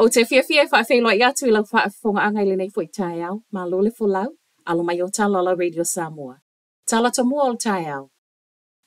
O te fia whaafeiloi atu I lau whaafonga angai le nei fo I tai au, ma lole fo lau, alo mai o Talala Radio Samoa. Tala ta mua o tai au.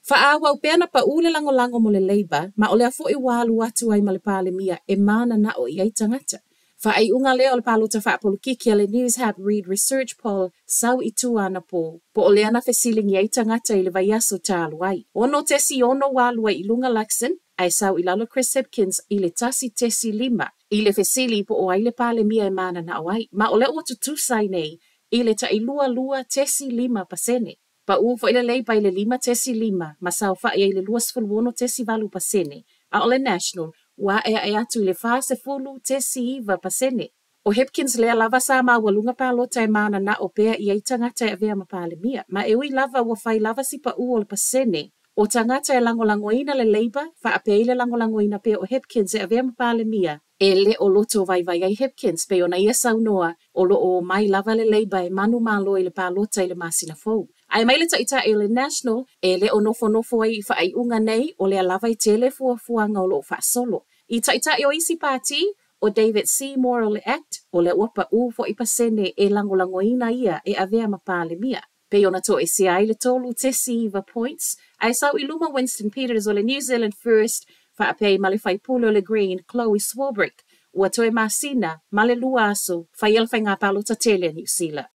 Whaawa o pēna pa ule lango mo le leiba, ma o lea fo I walu atu ai ma le pāle mia e mana na o iai tangata. Whaai unga leo le pālota whaapolo kiki a le News Hub Read Research Poll sau I tua ana po o lea na fesiling iai tangata I le vaiaso tālu ai. Ono tesi ono walu ai I lunga Lakson, ai sau I lalo Chris Hipkins I le tasi tesi lima, I le fesili po o ai le pāle mia e mana na o ai. Ma o le ua tutusai nei, I le ta I lua tesi lima pasene. Pa ufo I le leiba I le lima tesi lima, ma sau wha I le luas fulwono tesi valu pasene. A o le national, wa e atu I le fase fulu tesi iwa pasene. O Hipkins lea lava sa ma walunga pālota e mana na o pea I ai tangata e vea ma pāle mia. Ma e ui lava wa fai lava si pa ua o le pasene. O tangata e langolangoina le leiba, wha a pea I le langolangoina pea o Hipkins e vea ma pāle mia. E le o loto vai ai Hipkins pe ona ia saunoa o lo o mai lava le leiba e manu malo I le pālota I le masina fou. Ai mai le taita I le national e le o nofo ai wha ai unga nei o le lava I tele fuafuanga o lo wha solo. I taita o isi pāti o David C. Moral Act o le wapa fo I pasene e langolangoina ia e avea ma pāle mia. Pe ona to e si ai le tolu tesi iwa points. Ai sau I luma Winston Peters o le New Zealand First wha a pei male fai pulo le Green Chloe Swarbrick ua toe masina male lua aso fai elfai ngā palota tele New Zealand.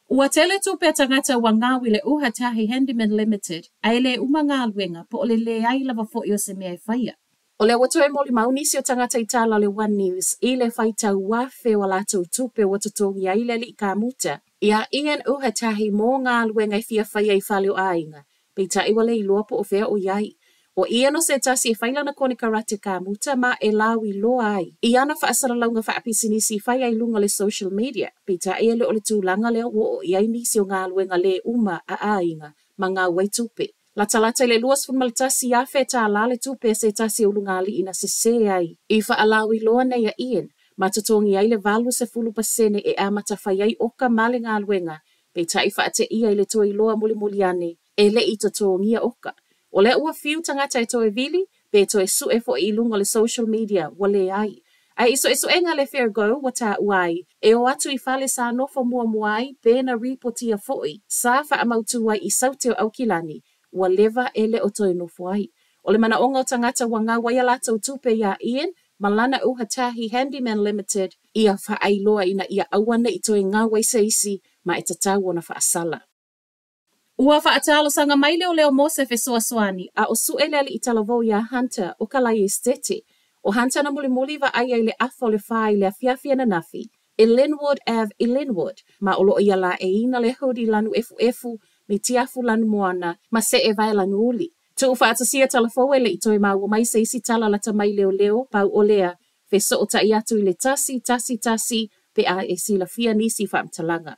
Ua tele tupe tangata wa ngawi le Uhatahi Handyman Limited ai le uma ngā luenga po o le ai lava fo I o se mea whaia. O le watoe moli maunisi o tangata I tala le One News I le whai tau wafe o lato tupe watatongi ai le li ka muta. Ia Ian Uhatahi mō ngā luenga I fia whaia I whale o ainga. Peita I wale I loa po o whea o iai. O Ian o se tasi e whailana kone karate ka muta ma e lau I loa ai. Iana whaasara launga whaapisinisi whai ai lunga le social media. Peita e le o le tūlanga leo o iai nisi o ngā luenga le uma a ainga ma ngā waitupe. Lata le luas fun maltasi a feta la le tupe se tasi o lunga li ina se ai. I whaalau I loa nei a Ian. Ma tatongi ai le valu se fulu pasene e amata whai ai oka male ngā luenga. Peita I whaate ia I le toi loa muli ane e le I tatongi a oka. O le ua fiu tangata e toe vili, pe toe su e fo I lunga le social media, wale ai. Ai iso enga le fair go, wata uai, e o atu I fale sa nofo mua muai, pe na ripotia foi, sa wha amautu ai I sauteo au kilani, wa leva e le o toe nofo ai. O le mana onga o tangata wa ngā waialata o tupe ia Ian, malana Uhatahi Handyman Limited, ia wha ailoa ina ia awana I toe ngā waiseisi, ma e tatau ona wha asala. Ua whaatalo sanga mai leo mose fe soaswani a o sueleli I talavou ia Hunter o kalai estete. O Hunter na muli va ai le afo le whai le afiafia na nafi. E Linwood Ave I Linwood, ma olo ia la e ina le hodi lanu efu me tiafu lanu moana, ma se e vai lanu uli. Tu whaatasia talavou le I toi mau mai se isi tala lata mai leo pau o lea, fe so o ta iatu I le tasi, pe a e sila fia nisi whaamtalanga.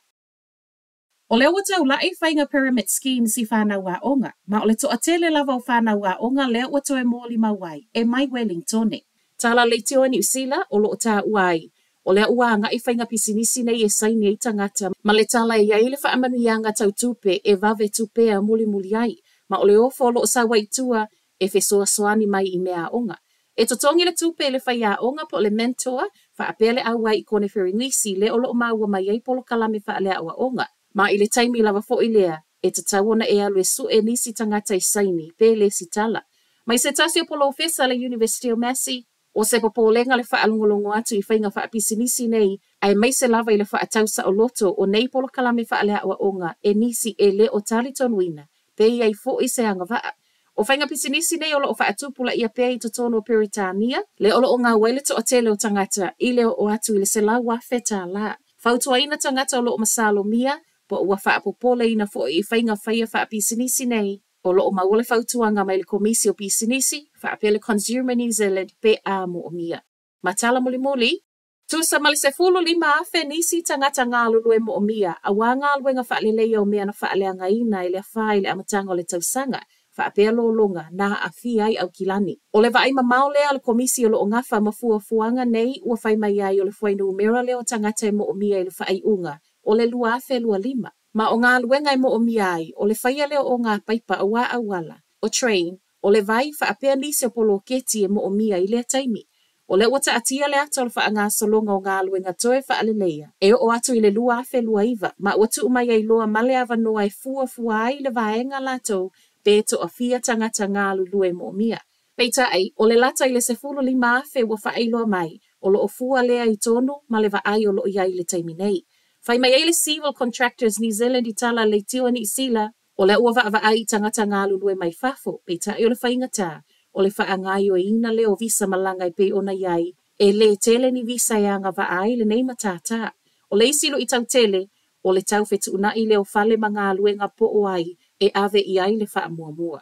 O leo watau la e whainga pyramid scheme si whanau a onga, ma o le toa tele lava o whanau a onga leo watau e mōli mawai, e mai Wellingtone. Tala le teo New Zealand o loo tā uai. O lea ua nga e whainga pisinisi nei e saini e tangata, ma le tala e iaile whaamanu ianga tau tupe e vave tupe a muli ai, ma o le ofo loo sa waitua e fesoa soani mai I mea onga. E totongi le tupe le whai a onga po le mentor, whaapele au ai I kone whiri nisi le o loo maua mai ei polo kalame whaalea awa onga. Ma I le taimi lava fo I lea, e tatawona e alu e su e nisi tangata I saini, pe le si tala. Mai se tasi o polo ofesa le University of Massey, o se popolenga le whaalongolongo atu I whainga whaapisinisi nei, ai mai se lava I le whaatausa o loto o nei polo kalame whaalea awa onga, e nisi e le o taliton wina, pe iai fo I se anga waa. O whainga pisinisi nei o lo o whaatupula ia pe I totono Peritania, le olo o ngā waile to o tele o tangata, I leo o atu I le se la wafeta la. Fautua ina tangata o lo o masalo mia, po ua whaapopole ina fo I whainga whaia whaapisinisi nei, o lo o mawale whautuanga mai le komisi o pisinisi, whaapele Consumer New Zealand pe a mo o mia. Matala muli, tu sa mali se fulo lima afe nisi tangata ngā lulu e mo o mia, a wā ngā luenga whaalelea o mea na whaalea ina le a whae le amatanga o le tausanga, whaapea longa na a ai au kilani. O le vai maulea le komisi o lo o ngafa mafuafuanga nei, ua whai mai ai o le whainu umera leo tangata e mo o mia I le whaai unga, o le lua afe lua lima. Ma o ngā luenga e mo o miai, o le whaia leo o ngā paipa a wā awala, o train, o le vai whaapea nisi o polo keti e mo o mia I lea taimi. O le ua taatia le ata o le whaangasolonga o ngā luenga toe whaalelea. E o atu i le lua a whelua iwa. Ma ua tu mai ai loa male avanoa e fua ai le vaenga latou be to a fia tangata ngā lulue mo mia. Peita ai, o le lata i le 15 afe ua whaailoa mai, o lo o fua lea i tonu ma le vaai o lo iai le taiminei. Whai mai ai le Civil Contractors New Zealand i tala le tio ni sila, o le ua vaai i tangata ngā lulue mai fafo. Peita ai o le whaingata, o le whaangai o ina le o visa malanga i pe ona iai, e le tele ni visa e anga vaai le nei matata. O le isilo i tau tele, o le tau fetu una i le o fale mga luenga po o ai, e ave i ai le wha mua.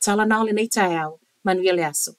Tala nao le nei tai au, manuia le aso.